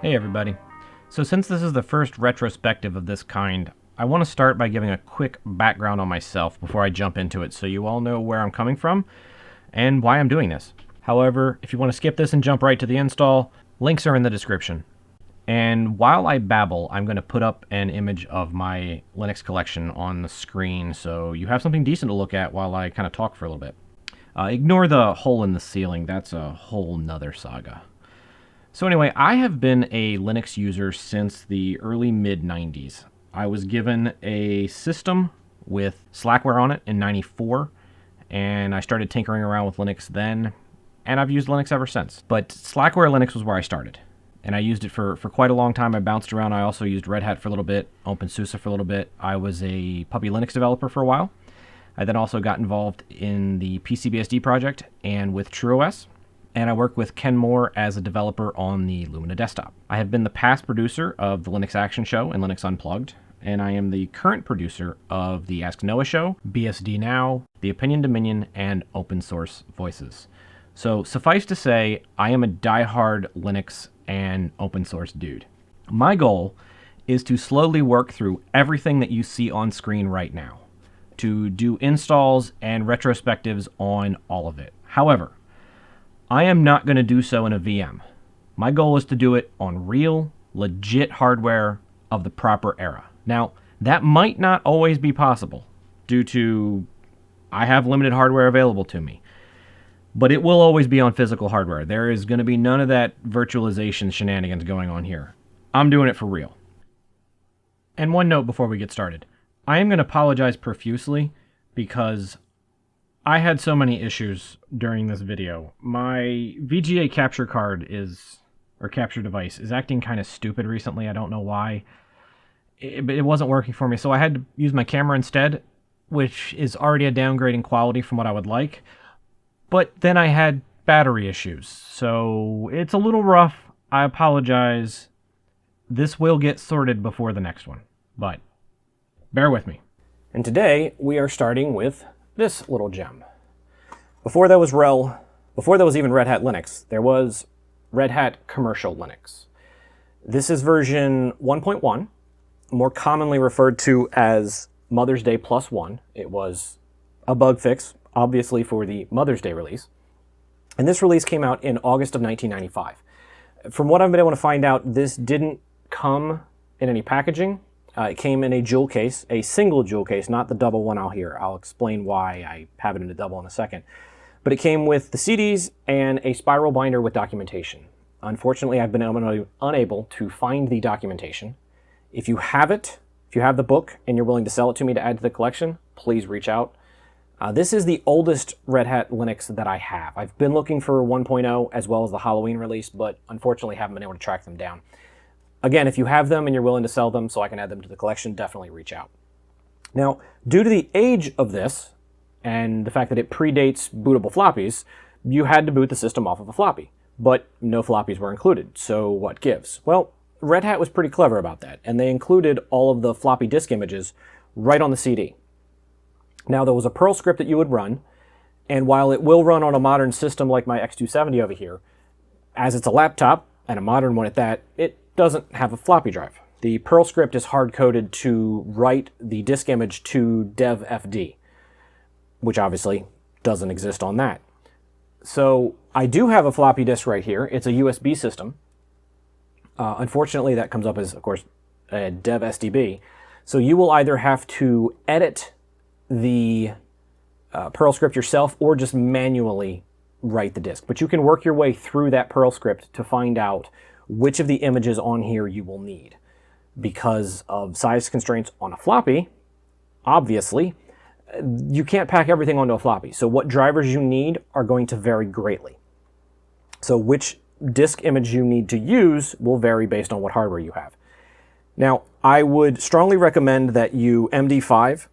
Hey everybody. So since this is the first retrospective of this kind, I want to start by giving a quick background on myself before I jump into it so you all know where I'm coming from and why I'm doing this. However, if you want to skip this and jump right to the install, links are in the description. And while I babble, I'm going to put up an image of my Linux collection on the screen so you have something decent to look at while I kind of talk for a little bit. Ignore the hole in the ceiling, that's a whole nother saga. So anyway, I have been a Linux user since the early mid-90s. I was given a system with Slackware on it in '94, and I started tinkering around with Linux then, and I've used Linux ever since. But Slackware Linux was where I started, and I used it for quite a long time. I bounced around. I also used Red Hat for a little bit, OpenSUSE for a little bit. I was a Puppy Linux developer for a while. I then also got involved in the PCBSD project and with TrueOS. And I work with Ken Moore as a developer on the Lumina desktop. I have been the past producer of the Linux Action Show and Linux Unplugged, and I am the current producer of the Ask Noah Show, BSD Now, the Opinion Dominion, and Open Source Voices. So suffice to say, I am a diehard Linux and open source dude. My goal is to slowly work through everything that you see on screen right now, to do installs and retrospectives on all of it. However, I am not going to do so in a VM. My goal is to do it on real, legit hardware of the proper era. Now, that might not always be possible due to I have limited hardware available to me, but it will always be on physical hardware. There is going to be none of that virtualization shenanigans going on here. I'm doing it for real. And one note before we get started. I am going to apologize profusely because I had so many issues during this video. My VGA capture card capture device is acting kind of stupid recently. I don't know why. It wasn't working for me, so I had to use my camera instead, which is already a downgrade in quality from what I would like. But then I had battery issues, so it's a little rough. I apologize. This will get sorted before the next one, but bear with me. And today we are starting with this little gem. Before there was even Red Hat Linux, there was Red Hat Commercial Linux. This is version 1.1, more commonly referred to as Mother's Day Plus One. It was a bug fix, obviously, for the Mother's Day release. And this release came out in August of 1995. From what I've been able to find out, this didn't come in any packaging. It came in a jewel case, a single jewel case, not the double one out here. I'll explain why I have it in a double in a second. But it came with the CDs and a spiral binder with documentation. Unfortunately, I've been unable to find the documentation. If you have it, if you have the book and you're willing to sell it to me to add to the collection, please reach out. This is the oldest Red Hat Linux that I have. I've been looking for 1.0 as well as the Halloween release, but unfortunately haven't been able to track them down. Again, if you have them and you're willing to sell them so I can add them to the collection, definitely reach out. Now, due to the age of this and the fact that it predates bootable floppies, you had to boot the system off of a floppy, but no floppies were included. So what gives? Well, Red Hat was pretty clever about that, and they included all of the floppy disk images right on the CD. Now, there was a Perl script that you would run, and while it will run on a modern system like my X270 over here, as it's a laptop, and a modern one at that, it doesn't have a floppy drive. The Perl script is hard-coded to write the disk image to devfd, which obviously doesn't exist on that. So I do have a floppy disk right here. It's a USB system. Unfortunately, that comes up as, of course, a devsdb. So you will either have to edit the Perl script yourself or just manually write the disk. But you can work your way through that Perl script to find out which of the images on here you will need. Because of size constraints on a floppy, obviously, you can't pack everything onto a floppy. So what drivers you need are going to vary greatly. So which disk image you need to use will vary based on what hardware you have. Now, I would strongly recommend that you MD5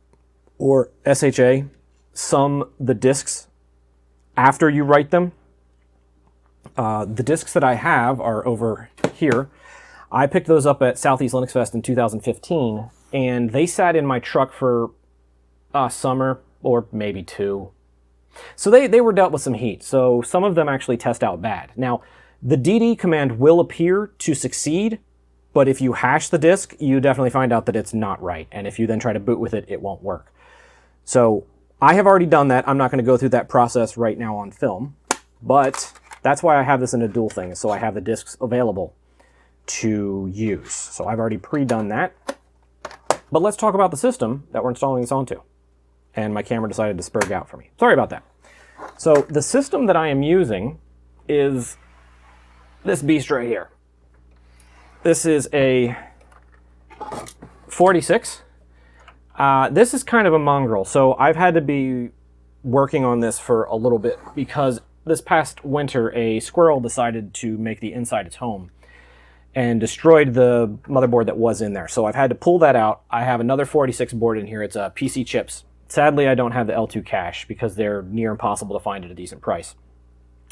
or SHA sum the disks after you write them. The discs that I have are over here. I picked those up at Southeast Linux Fest in 2015, and they sat in my truck for a summer or maybe two. So they were dealt with some heat, so some of them actually test out bad. Now, The DD command will appear to succeed, but if you hash the disk, you definitely find out that it's not right. And if you then try to boot with it, it won't work. So I have already done that. I'm not going to go through that process right now on film, but that's why I have this in a dual thing, so I have the disks available to use. So I've already pre-done that. But let's talk about the system that we're installing this onto. And my camera decided to spurg out for me. Sorry about that. So the system that I am using is this beast right here. This is a 46. This is kind of a mongrel. So I've had to be working on this for a little bit because this past winter a squirrel decided to make the inside its home and destroyed the motherboard that was in there. So I've had to pull that out. I have another 46 board in here. It's a PC chips. Sadly, I don't have the L2 cache because they're near impossible to find at a decent price.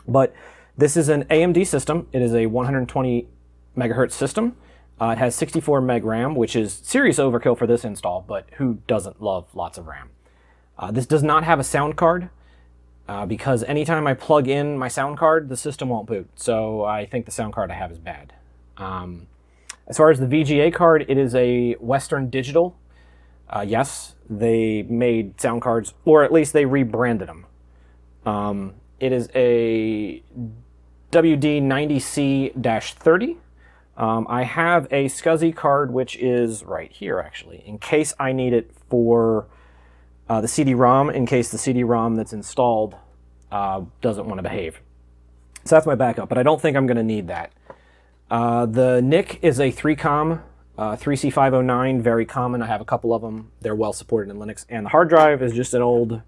But this is an AMD system. It is a 120 megahertz system. It has 64 meg RAM, which is serious overkill for this install, but who doesn't love lots of RAM? This does not have a sound card because anytime I plug in my sound card, the system won't boot. So I think the sound card I have is bad. As far as the VGA card, it is a Western Digital. Yes, they made sound cards, or at least they rebranded them. It is a WD90C-30. I have a SCSI card, which is right here, actually, in case I need it for the CD-ROM, in case the CD-ROM that's installed doesn't want to behave. So that's my backup, but I don't think I'm going to need that. The NIC is a 3COM, 3C509, very common. I have a couple of them. They're well supported in Linux. And the hard drive is just an old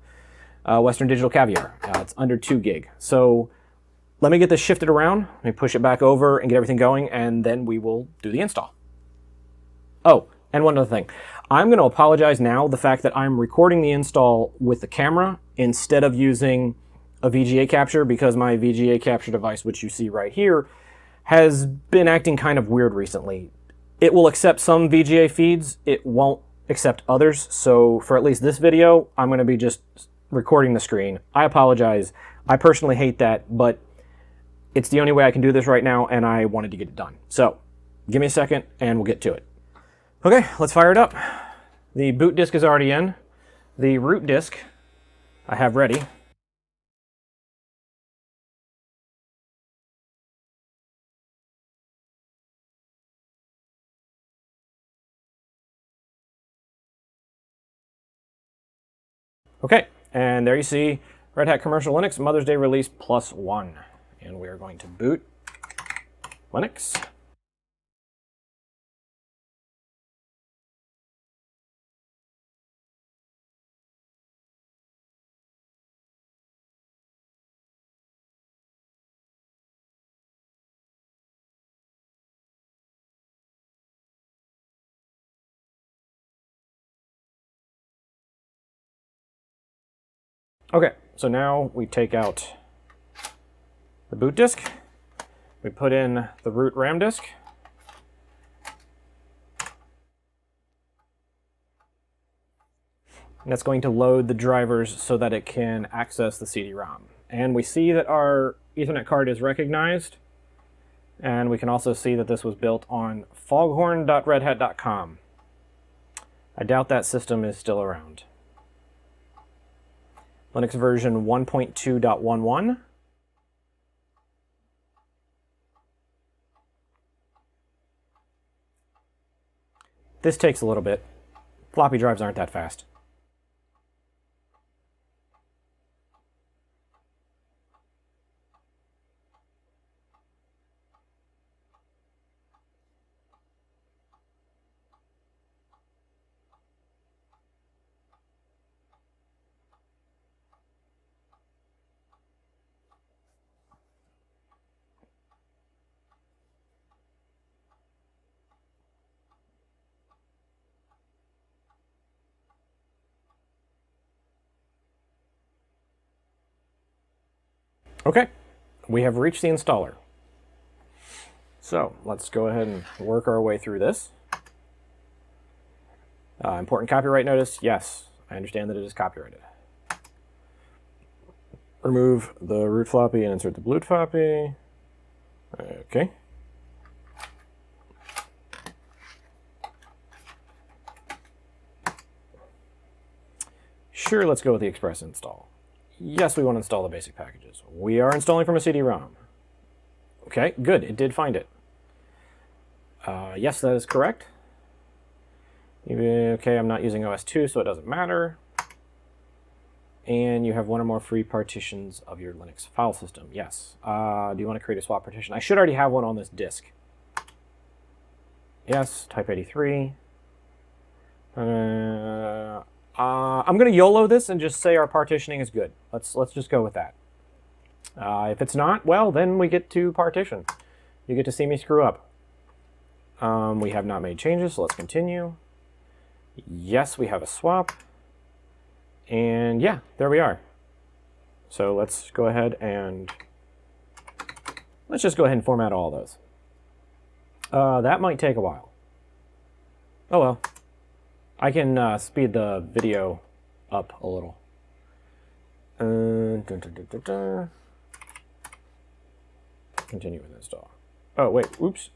Western Digital Caviar. It's under 2 gig. So let me get this shifted around. Let me push it back over and get everything going, and then we will do the install. Oh, and one other thing. I'm going to apologize now the fact that I'm recording the install with the camera instead of using a VGA capture, because my VGA capture device, which you see right here, has been acting kind of weird recently. It will accept some VGA feeds, it won't accept others, so for at least this video, I'm going to be just recording the screen. I apologize. I personally hate that, but it's the only way I can do this right now, and I wanted to get it done. So, give me a second, and we'll get to it. Okay, let's fire it up. The boot disk is already in. The root disk I have ready. Okay, and there you see Red Hat Commercial Linux Mother's Day Release +1. And we are going to boot Linux. Okay, so now we take out the boot disk. We put in the root RAM disk. And that's going to load the drivers so that it can access the CD-ROM. And we see that our Ethernet card is recognized. And we can also see that this was built on foghorn.redhat.com. I doubt that system is still around. Linux version 1.2.11. This takes a little bit. Floppy drives aren't that fast. Okay, we have reached the installer. So let's go ahead and work our way through this. Important copyright notice. Yes, I understand that it is copyrighted. Remove the root floppy and insert the boot floppy. Okay. Sure, let's go with the express install. Yes, we want to install the basic packages. We are installing from a CD-ROM. Okay, good. It did find it. Yes, that is correct. Okay, I'm not using OS2, so it doesn't matter. And you have one or more free partitions of your Linux file system. Yes. Do you want to create a swap partition? I should already have one on this disk. Yes, type 83. I'm going to YOLO this and just say our partitioning is good. Let's just go with that. If it's not, well, then we get to partition. You get to see me screw up. We have not made changes, so let's continue. Yes, we have a swap. And yeah, there we are. So let's go ahead and let's just go ahead and format all those. That might take a while. Oh well. I can speed the video up a little. Continue with install. Oh wait, oops.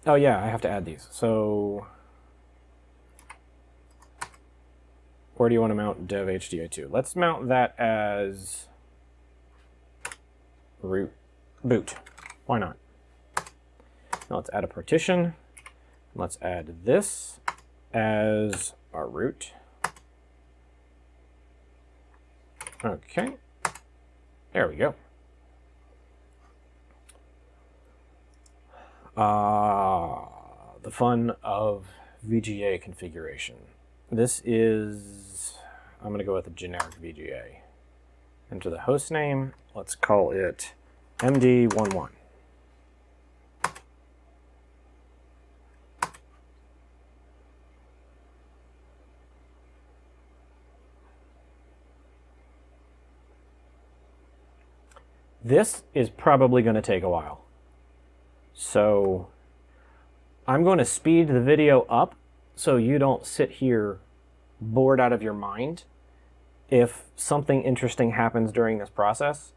Oh yeah, I have to add these. So where do you want to mount dev HDA2? Let's mount that as root boot. Why not? Now let's add a partition. Let's add this as our root. Okay. There we go. The fun of VGA configuration. This is, I'm going to go with a generic VGA. Enter the host name. Let's call it MD11. This is probably going to take a while. So I'm going to speed the video up so you don't sit here bored out of your mind. If something interesting happens during this process,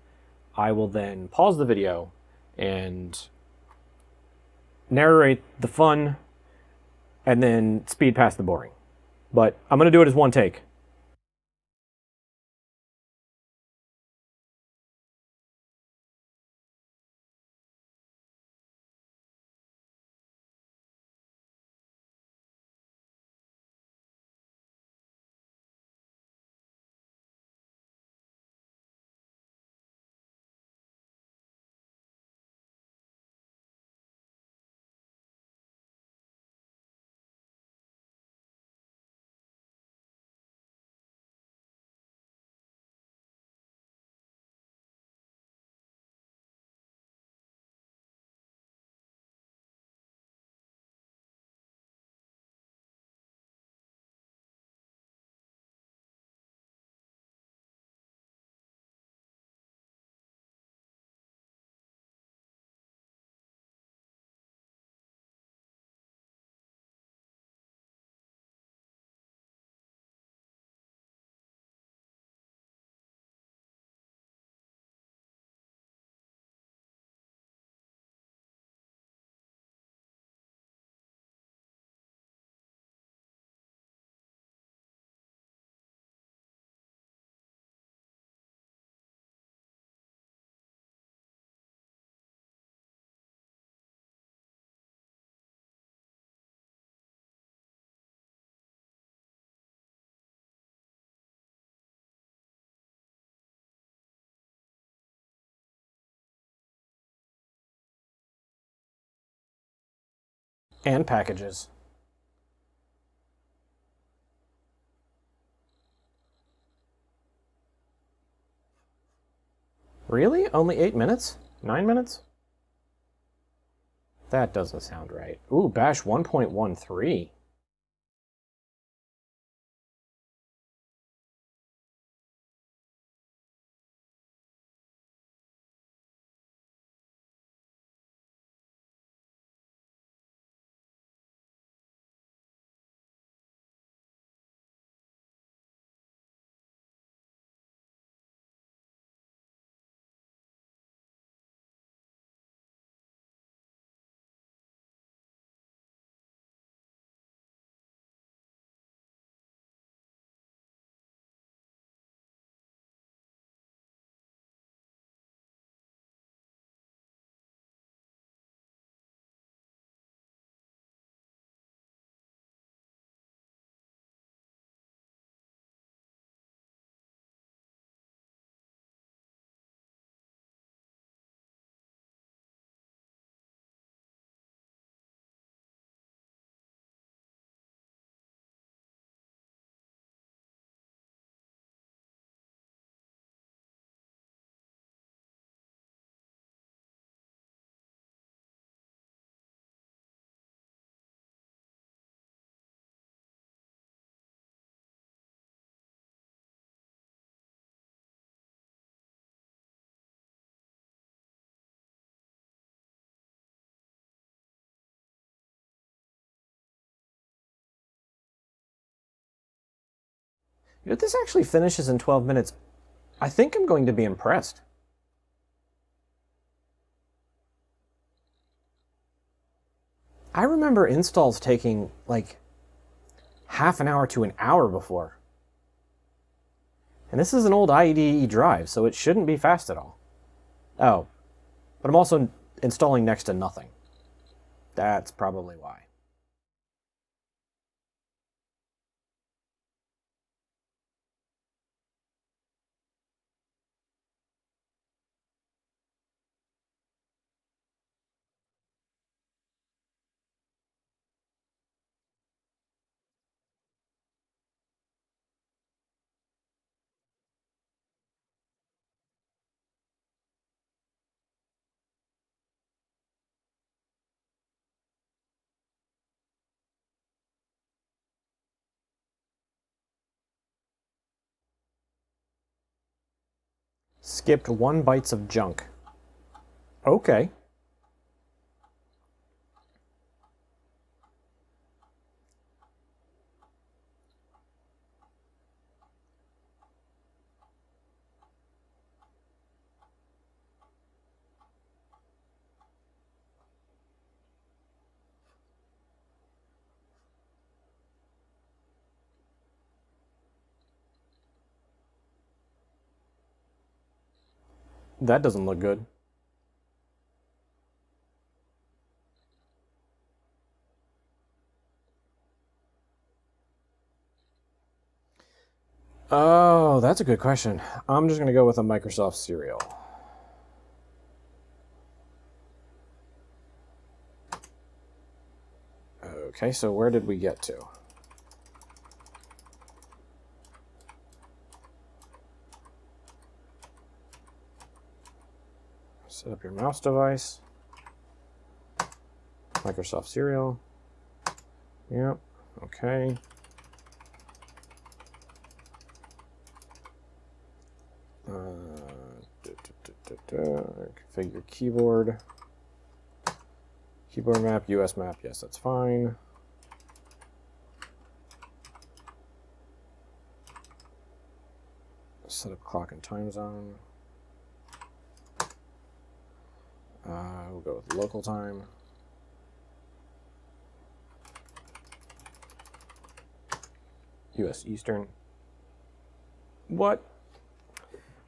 I will then pause the video and narrate the fun and then speed past the boring. But I'm going to do it as one take. And packages. Really? Only 8 minutes? 9 minutes? That doesn't sound right. Ooh, bash 1.13. If this actually finishes in 12 minutes, I think I'm going to be impressed. I remember installs taking like half an hour to an hour before. And this is an old IDE drive, so it shouldn't be fast at all. Oh, but I'm also installing next to nothing. That's probably why. Skipped 1 bytes of junk. Okay. That doesn't look good. Oh, that's a good question. I'm just going to go with a Microsoft serial. Okay, so where did we get to? Set up your mouse device. Microsoft serial. Yep, okay. Configure keyboard. Keyboard map, US map, yes, that's fine. Set up clock and time zone. We'll go with local time. US Eastern. What?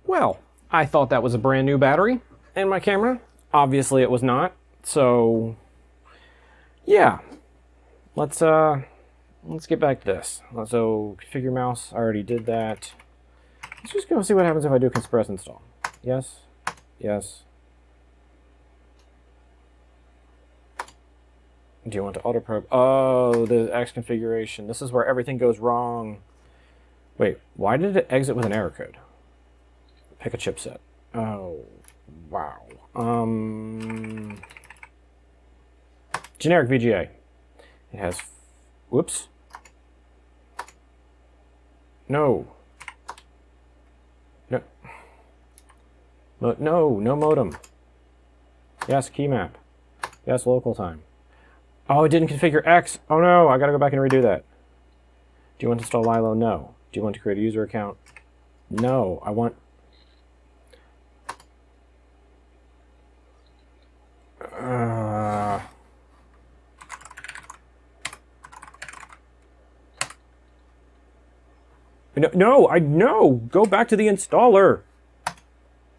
Well, I thought that was a brand new battery in my camera. Obviously it was not. So yeah. Let's get back to this. So configure mouse, I already did that. Let's just go see what happens if I do Express install. Yes. Yes. Do you want to auto probe? Oh, the X configuration. This is where everything goes wrong. Wait, why did it exit with an error code? Pick a chipset. Oh, wow. Generic VGA. It has, whoops. No. No. No modem. Yes, key map. Yes, local time. Oh, it didn't configure X. Oh no, I gotta go back and redo that. Do you want to install Lilo? No. Do you want to create a user account? No, I want... No, go back to the installer.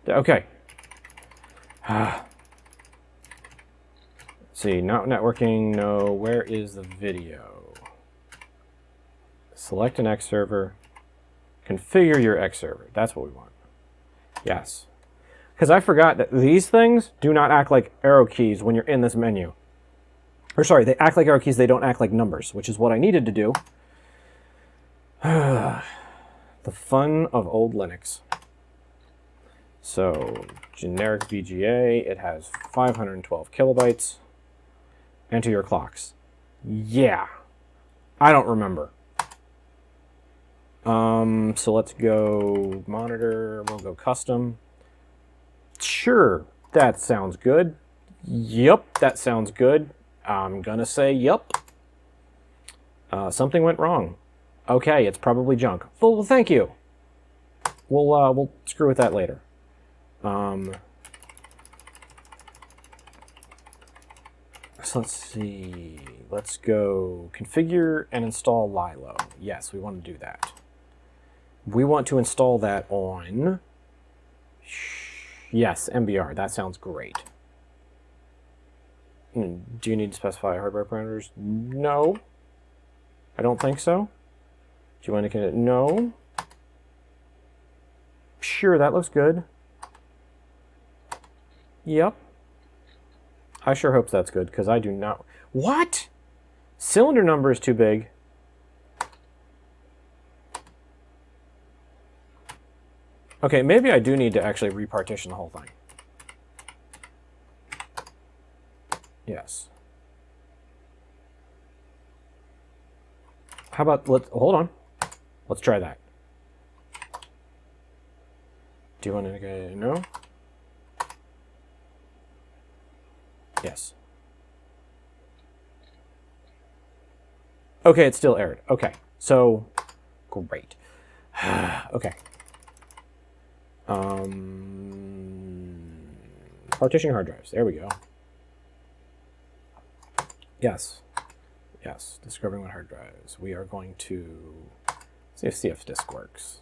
Okay. Let's see, not networking, no. Where is the video? Select an X server. Configure your X server. That's what we want. Yes. Because I forgot that these things do not act like arrow keys when you're in this menu. Or sorry, they act like arrow keys, they don't act like numbers, which is what I needed to do. The fun of old Linux. So, generic VGA, it has 512 kilobytes. Enter your clocks. Yeah. I don't remember. So let's go monitor, we'll go custom. Sure, that sounds good. Yep, that sounds good. I'm gonna say yep. Something went wrong. Okay, it's probably junk. Well, thank you. We'll screw with that later. So let's see. Let's go configure and install Lilo. Yes, we want to do that. We want to install that on... Yes, MBR. That sounds great. Do you need to specify hardware parameters? No. I don't think so. Do you want to get it? No. Sure, that looks good. Yep. I sure hope that's good, because I do not... What? Cylinder number is too big. Okay, maybe I do need to actually repartition the whole thing. Yes. How about, hold on. Let's try that. Do you want to get, no? Yes. Okay, it's still aired. Okay, so, great. Okay. Partitioning hard drives. There we go. Yes. Yes, discovering what hard drives. We are going to see if CF disk works.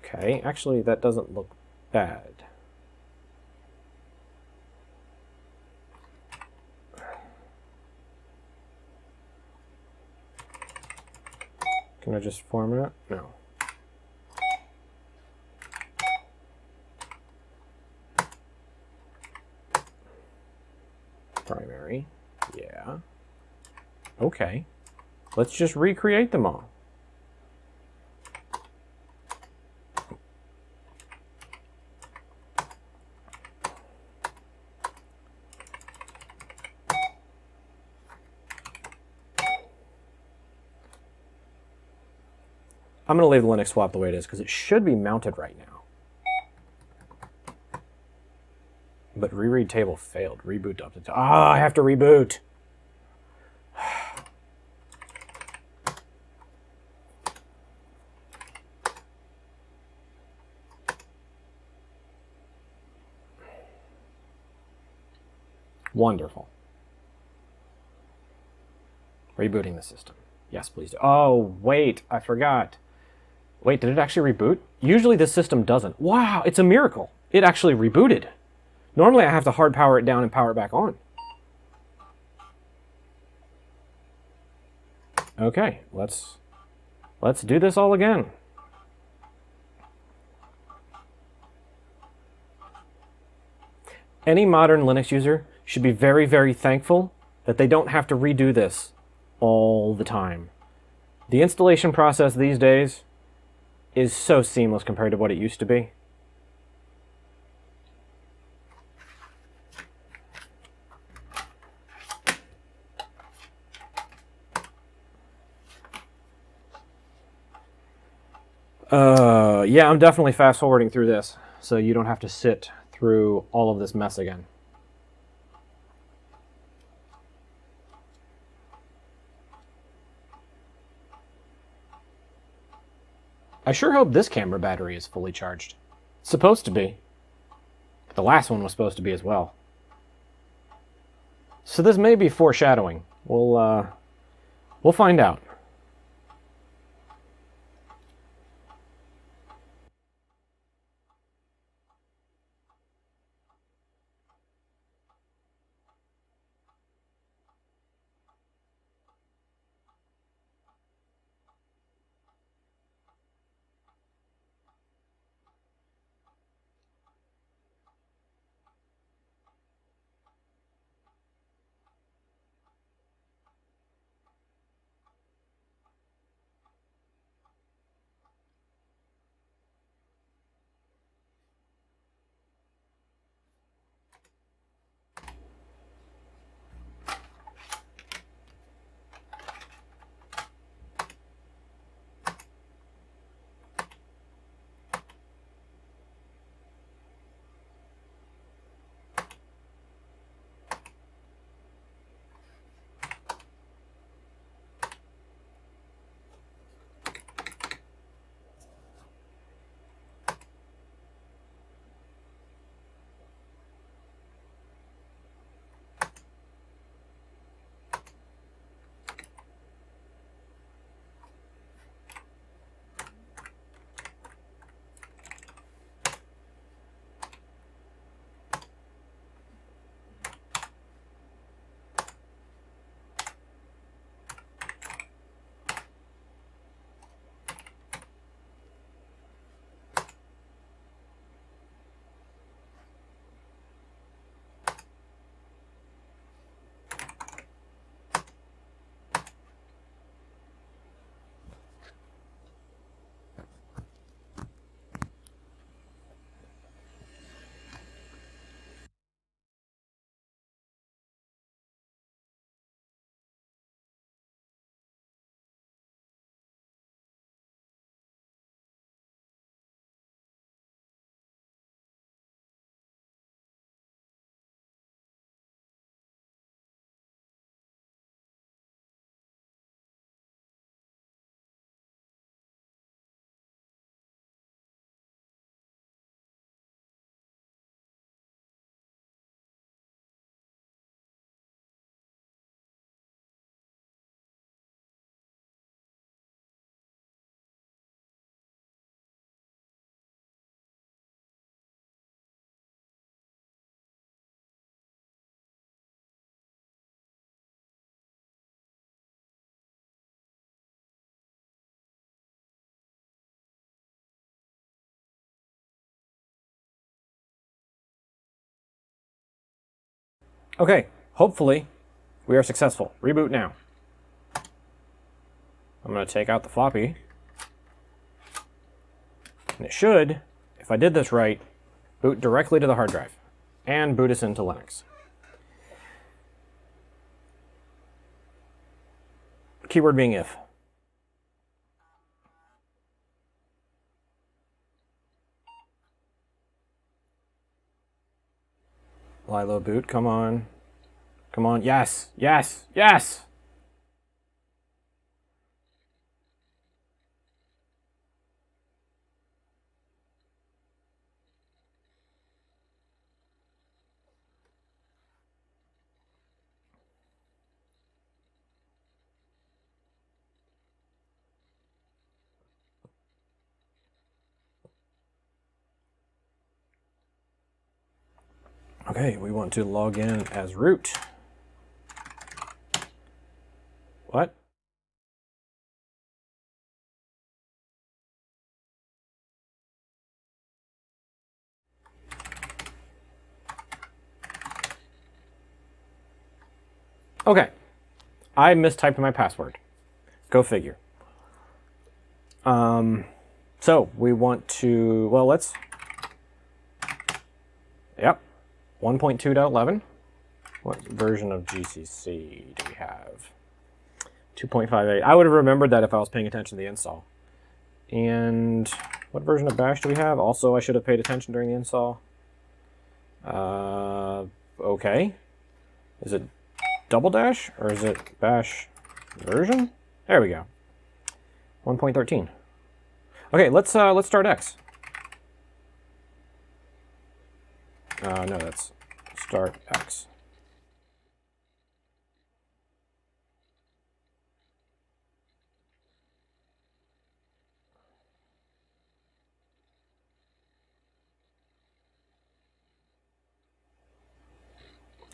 Okay, actually that doesn't look bad. Can I just format? No. Primary. Yeah. Okay. Let's just recreate them all. I'm going to leave the Linux swap the way it is because it should be mounted right now. But reread table failed. Reboot up to... Ah, I have to reboot. Wonderful. Rebooting the system. Yes, please do. Oh, wait, I forgot. Wait, did it actually reboot? Usually this system doesn't. Wow, it's a miracle. It actually rebooted. Normally I have to hard power it down and power it back on. Okay, let's do this all again. Any modern Linux user should be very, very thankful that they don't have to redo this all the time. The installation process these days is so seamless compared to what it used to be. Yeah, I'm definitely fast forwarding through this, so you don't have to sit through all of this mess again. I sure hope this camera battery is fully charged. It's supposed to be. The last one was supposed to be as well. So this may be foreshadowing. We'll find out. Okay, hopefully we are successful. Reboot now. I'm going to take out the floppy. And it should, if I did this right, boot directly to the hard drive and boot us into Linux. Keyword being if. Lilo boot, come on. Come on, yes, yes, yes! Okay, we want to log in as root. What? Okay, I mistyped my password. Go figure. So we want to, well, let's, yep, 1.2.11. What version of GCC do we have? 2.58. I would have remembered that if I was paying attention to the install. And what version of Bash do we have? Also, I should have paid attention during the install. Okay. Is it double dash or is it Bash version? There we go. 1.13. Okay, let's start X. No, that's start X.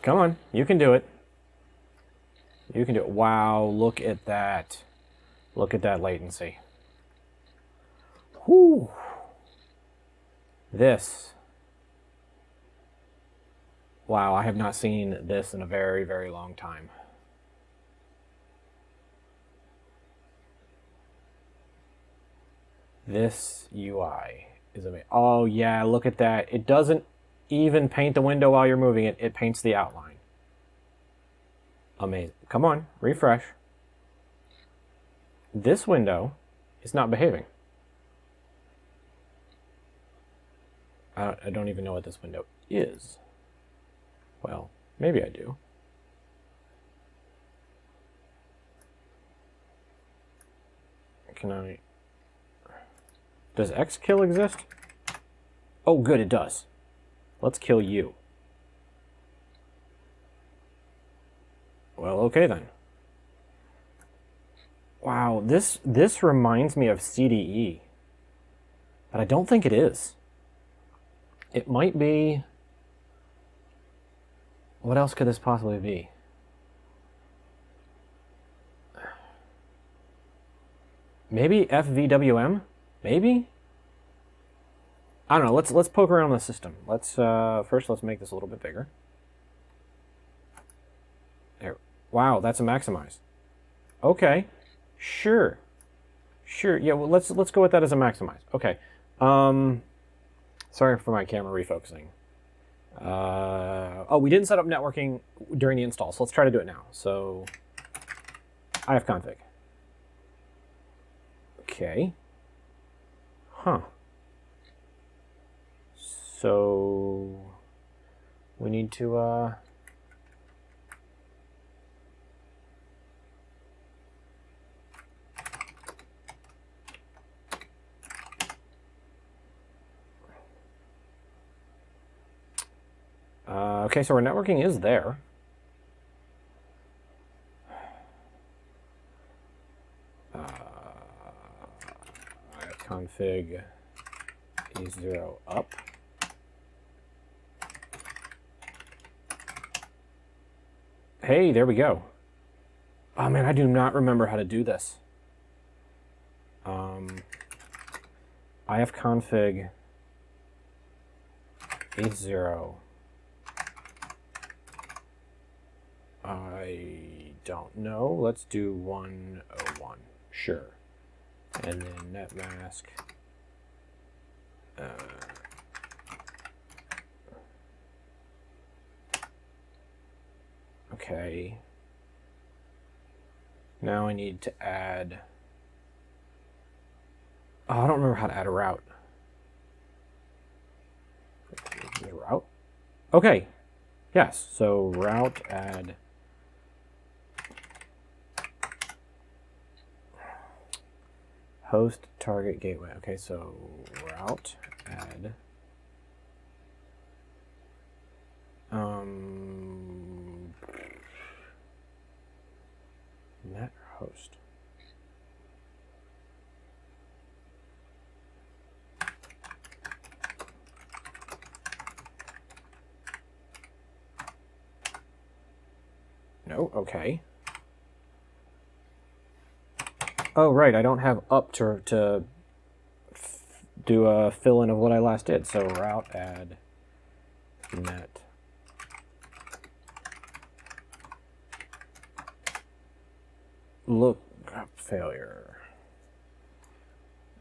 Come on, you can do it. You can do it. Wow, look at that. Look at that latency. Whew. This. Wow, I have not seen this in a very, very long time. This UI is amazing. Oh yeah, look at that. It doesn't even paint the window while you're moving it. It paints the outline. Amazing. Come on, refresh. This window is not behaving. I don't even know what this window is. Well, maybe I do. Can I... Does X kill exist? Oh, good, it does. Let's kill you. Well, okay then. Wow, this reminds me of CDE. But I don't think it is. It might be... What else could this possibly be? Maybe FVWM? Maybe? I don't know. Let's poke around the system. Let's first let's make this a little bit bigger. There. Wow, that's a maximize. Okay. Sure. Sure. Yeah, well let's go with that as a maximize. Okay. Sorry for my camera refocusing. Oh, we didn't set up networking during the install, so let's try to do it now. So ifconfig. Okay. Huh. So we need to okay, so our networking is there. Config E0 up. Hey, there we go. Oh man, I do not remember how to do this. ifconfig E0 I don't know. Let's do 101. Sure. And then net mask. Okay. Now I need to add... Oh, I don't remember how to add a route. A route? Okay. Yes, so route add... host target gateway. Okay, so route add... net host. No, okay. Oh, right, I don't have up to do a fill-in of what I last did. So route add net. Look up failure.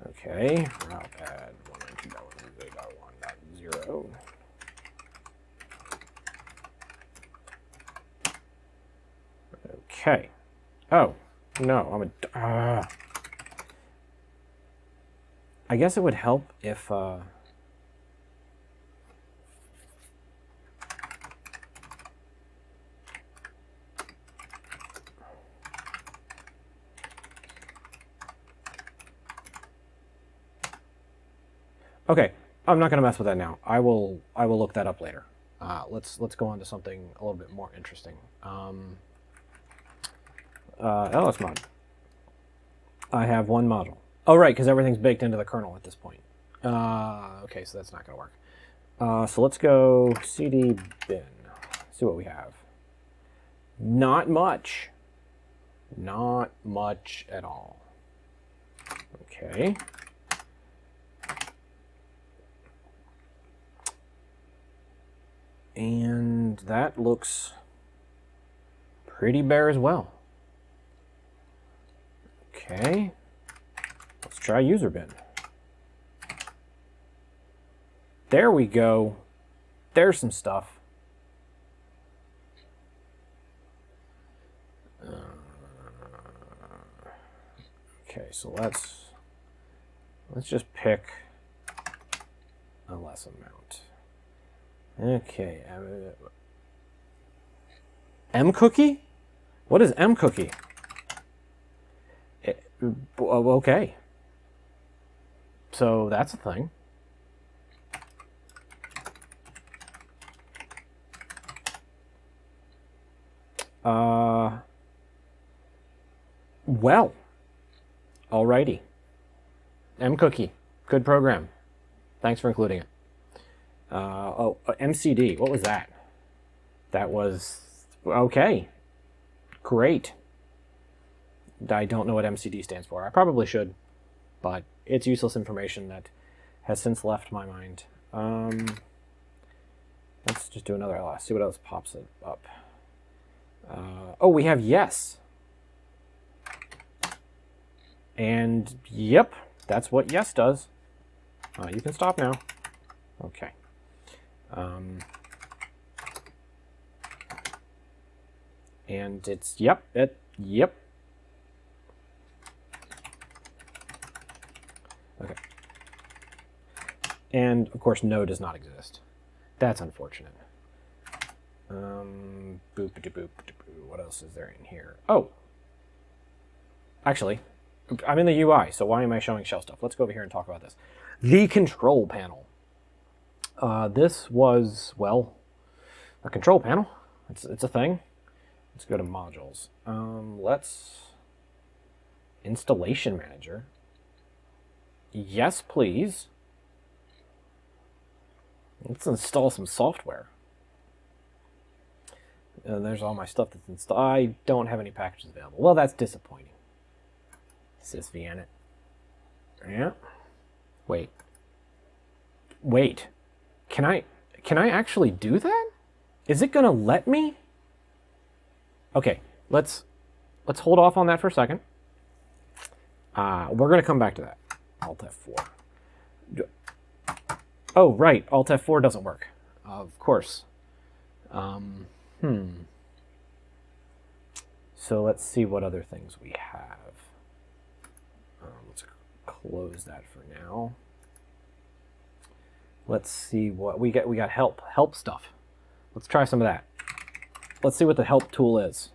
Okay, route add 192.1.1.0. Okay. Oh, no, I'm a... I guess it would help if... Okay, I'm not going to mess with that now. I will look that up later. Let's go on to something a little bit more interesting. LS mod. I have one module. Oh, right, because everything's baked into the kernel at this point. Okay, so that's not going to work. So let's go cd bin. See what we have. Not much. Not much at all. Okay. And that looks pretty bare as well. Okay. Let's try user bin. There we go. There's some stuff. Okay, so let's just pick a less amount. Okay, M cookie? What is M cookie? Okay. So that's a thing. Well, alrighty. M cookie, good program. Thanks for including it. MCD, what was that? That was, okay, great. I don't know what MCD stands for. I probably should, but it's useless information that has since left my mind. Let's just do another LS, see what else pops it up. Oh, we have yes. And yep, that's what yes does. You can stop now. Okay. And it's yep. Okay. And of course, no does not exist. That's unfortunate. What else is there in here? Oh, actually, I'm in the UI, so why am I showing shell stuff? Let's go over here and talk about this. The control panel. This was, well, a control panel. It's a thing. Let's go to modules. Installation manager. Yes, please. Let's install some software. And there's all my stuff that's installed. I don't have any packages available. Well, that's disappointing. Sysvian it. Yeah. Wait. Can I actually do that? Is it gonna let me? Okay, let's hold off on that for a second. We're going to come back to that. Alt F4. Oh, right. Alt F4 doesn't work. Of course. So let's see what other things we have. Let's close that for now. Let's see what we got. We got help stuff. Let's try some of that. Let's see what the help tool is.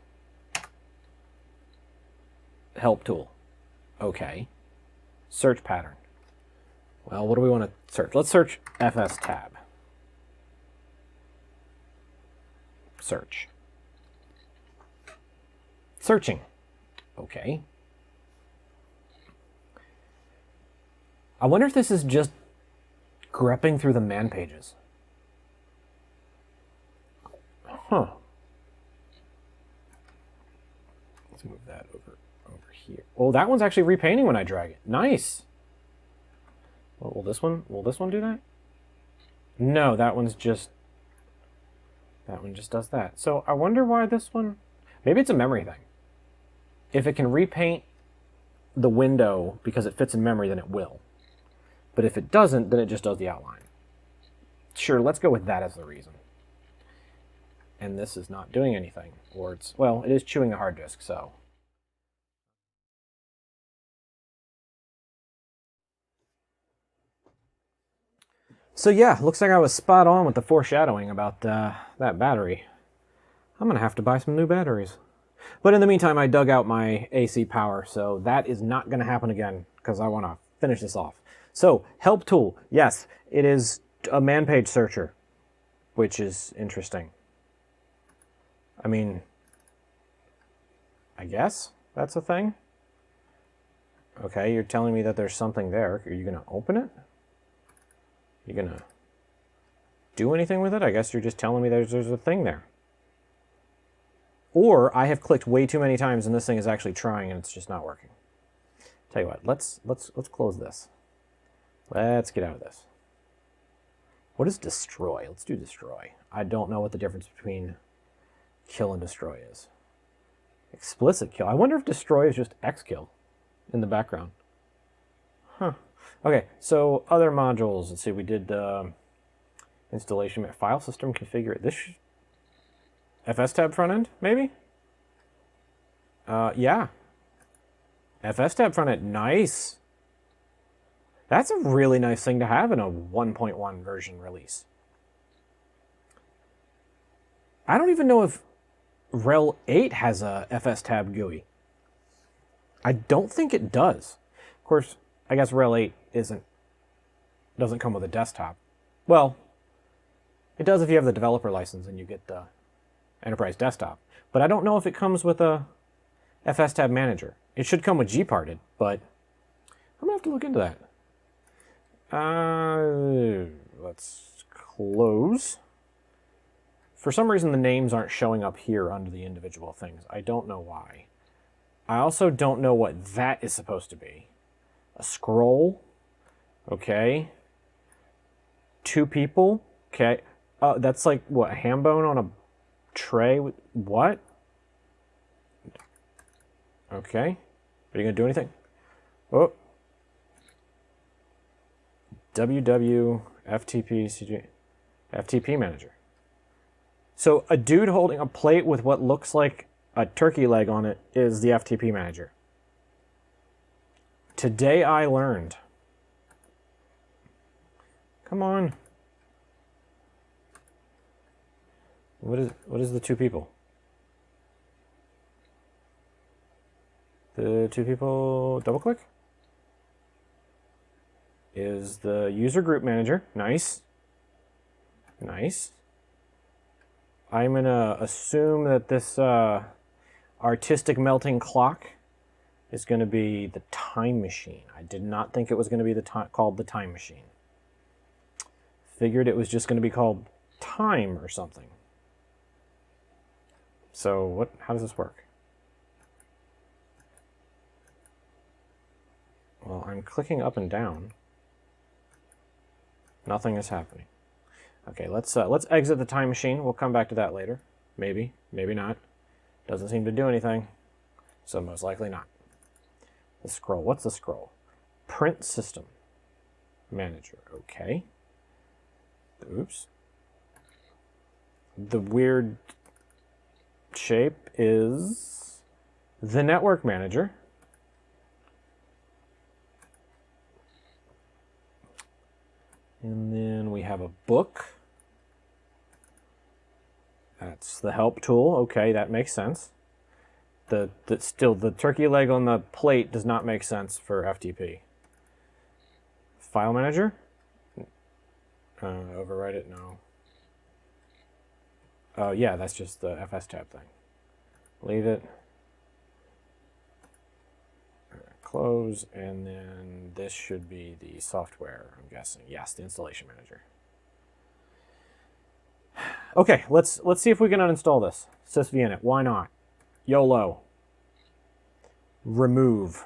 Help tool. Okay. Search pattern. Well, what do we want to search? Let's search FS tab. Search. Searching. Okay. I wonder if this is just grepping through the man pages. Huh. Let's move that over here. Oh, that one's actually repainting when I drag it. Nice. Well, will this one do that? No, that one just does that. So I wonder why this one, maybe it's a memory thing. If it can repaint the window because it fits in memory, then it will. But if it doesn't, then it just does the outline. Sure, let's go with that as the reason. And this is not doing anything. Or it's, well, it is chewing a hard disk, so. So yeah, looks like I was spot on with the foreshadowing about that battery. I'm gonna have to buy some new batteries. But in the meantime, I dug out my AC power, so that is not gonna happen again because I wanna finish this off. So, help tool. Yes, it is a man page searcher, which is interesting. I mean, I guess that's a thing. Okay, you're telling me that there's something there. Are you gonna open it? You gonna do anything with it? I guess you're just telling me there's a thing there. Or I have clicked way too many times and this thing is actually trying and it's just not working. Tell you what, let's close this. Let's get out of this. What is destroy? Let's do destroy. I don't know what the difference between kill and destroy is. Explicit kill. I wonder if destroy is just X kill in the background. Huh. Okay, so other modules. Let's see, we did installation, file system configure. This FS tab front end, maybe? Yeah. FS tab front end, nice. That's a really nice thing to have in a 1.1 version release. I don't even know if Rel 8 has a FS tab GUI. I don't think it does. Of course, I guess Rel 8 doesn't come with a desktop. Well, it does if you have the developer license and you get the enterprise desktop. But I don't know if it comes with a FS tab manager. It should come with gparted, but I'm gonna have to look into that. Let's close. For some reason, the names aren't showing up here under the individual things. I don't know why. I also don't know what that is supposed to be. A scroll? Okay. Two people? Okay. That's like, what, a ham bone on a tray? What? Okay. Are you going to do anything? Oh. WW FTP CG FTP manager. So a dude holding a plate with what looks like a turkey leg on it is the FTP manager. Today I learned. Come on. What is the two people? The two people double click? Is the user group manager. Nice. Nice. I'm gonna assume that this artistic melting clock is going to be the time machine. I did not think it was going to be called the time machine. Figured it was just going to be called time or something. So how does this work? Well, I'm clicking up and down. Nothing is happening. Okay, let's exit the time machine. We'll come back to that later. Maybe, maybe not. Doesn't seem to do anything. So most likely not. The scroll. What's the scroll? Print system. Manager. Okay. Oops. The weird shape is the network manager. And then we have a book. That's the help tool. Okay, that makes sense. Still, the turkey leg on the plate does not make sense for FTP. File manager. Overwrite it? No. Oh, yeah, that's just the FS tab thing. Leave it. Close, and then this should be the software, I'm guessing. Yes, the installation manager. Okay, let's see if we can uninstall this. sysvinit, why not? YOLO. Remove.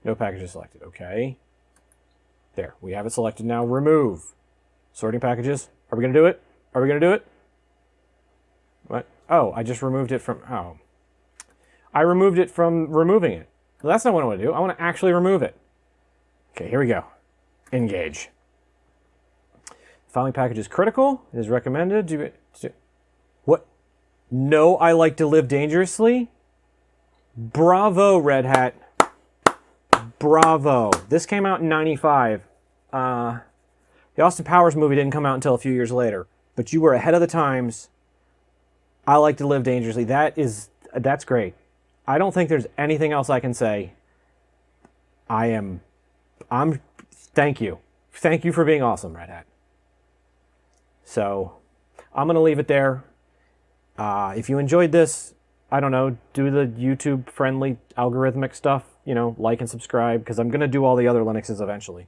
No packages selected. Okay. There, we have it selected now. Remove. Sorting packages. Are we going to do it? Are we going to do it? What? Oh, I just removed it from... Oh. I removed it from removing it. Well, that's not what I want to do. I want to actually remove it. Okay, here we go. Engage. Filing package is critical. It is recommended. What? No, I like to live dangerously? Bravo, Red Hat. Bravo. This came out in 95. The Austin Powers movie didn't come out until a few years later. But you were ahead of the times. I like to live dangerously. That's great. I don't think there's anything else I can say. Thank you. Thank you for being awesome, Red Hat. So, I'm going to leave it there. If you enjoyed this, I don't know, do the YouTube-friendly algorithmic stuff. You know, like and subscribe, because I'm going to do all the other Linuxes eventually.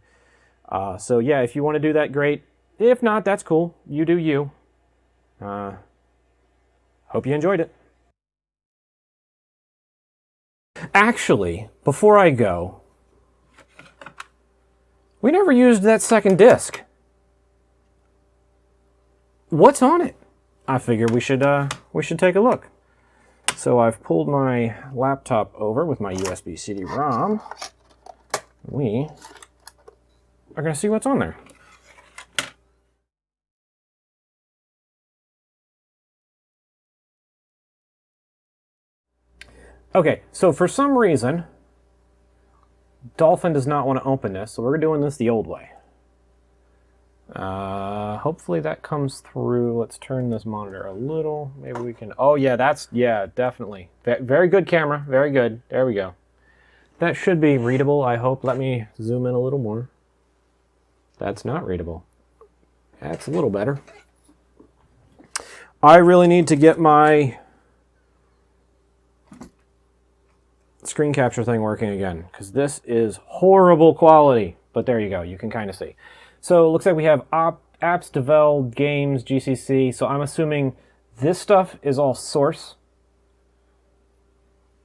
So, yeah, if you want to do that, great. If not, that's cool. You do you. Hope you enjoyed it. Actually, before I go, we never used that second disk. What's on it? I figure we should take a look. So I've pulled my laptop over with my USB CD-ROM. We are going to see what's on there. Okay, so for some reason, Dolphin does not want to open this, so we're doing this the old way. Hopefully that comes through. Let's turn this monitor a little. Maybe we can... Oh, yeah, definitely. Very good camera. Very good. There we go. That should be readable, I hope. Let me zoom in a little more. That's not readable. That's a little better. I really need to get my screen capture thing working again, because this is horrible quality. But there you go. You can kind of see. So it looks like we have apps, devel, games, GCC. So I'm assuming this stuff is all source.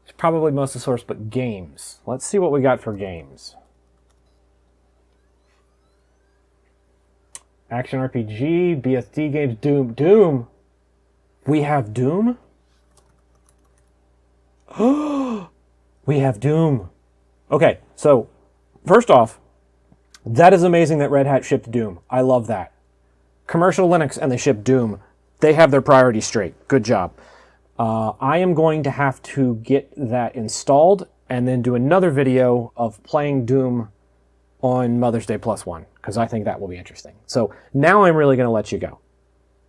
It's probably most of source, but games. Let's see what we got for games. Action RPG, BSD games, Doom. Doom! We have Doom? We have Doom. Okay, so first off, that is amazing that Red Hat shipped Doom. I love that. Commercial Linux and they ship Doom. They have their priorities straight. Good job. I am going to have to get that installed and then do another video of playing Doom on Mother's Day +1, because I think that will be interesting. So now I'm really going to let you go.